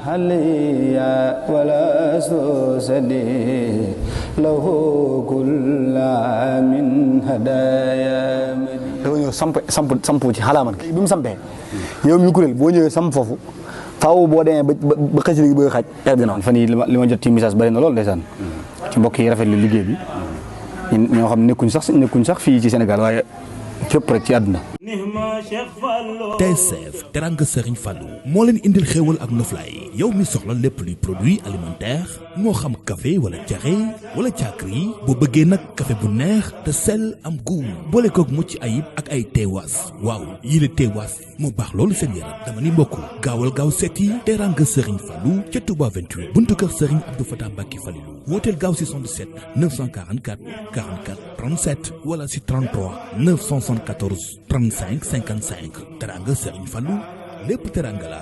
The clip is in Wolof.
عليا ولا سوسدي له كل من هدايا dafa ñëw samp ci xalaaman bi mu sampee yow mi kuréel boo ñëwee samp foofu faaw boo demee ba xëcc li bëgg a xaaj xeex dina fan yi li ma jot ci message bari na lool ndeysaan ci mbokk yi rafetlu liggéey bi ñoo xam nekkuñ sax fii ci Sénégal waaye fépp rek ci àdduna. TSF Teranga Serigne Fallou moo leen indil xéewal ak noflaay yow mi soxla lépp luy produit alimentaire moo xam café wala jaxé wala caakri boo bëggee nag café bu neex te sell am goût boole koog mucc ayib ak ay teewaas waaw yile teewaas moo baax loolu seen yaram dama ni mbokk gaawal gaaw seeti Teranga Serigne Fallou ca Touba 28 buntu kër Serigne Abdou Fatah Mbacké Falilou wooteel gaaw si 77 944 44 37 wala si 33 974 35 55 Teranga Serigne Fallou lépp teranga la